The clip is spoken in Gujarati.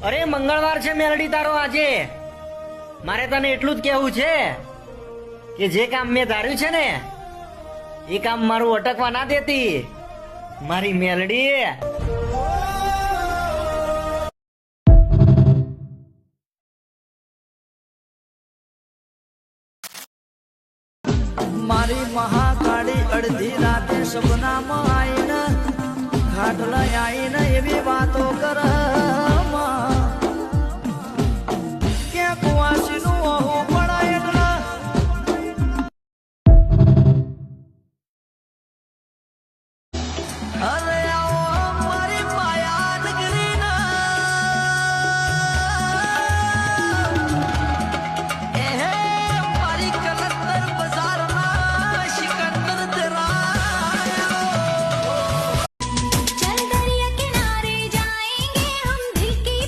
અરે મંગળવાર છે મેલડી તારો આજે. મારે તને એટલું જ કહેવું છે કે જે કામ મેં ધાર્યું છે ને એ કામ મારું અટકવા ના દેતી મારી મેલડી. મારી મહાકાળી અડધી રાતે સપનામાં આવીને ખાટલા આવીને એવી વાતો કરે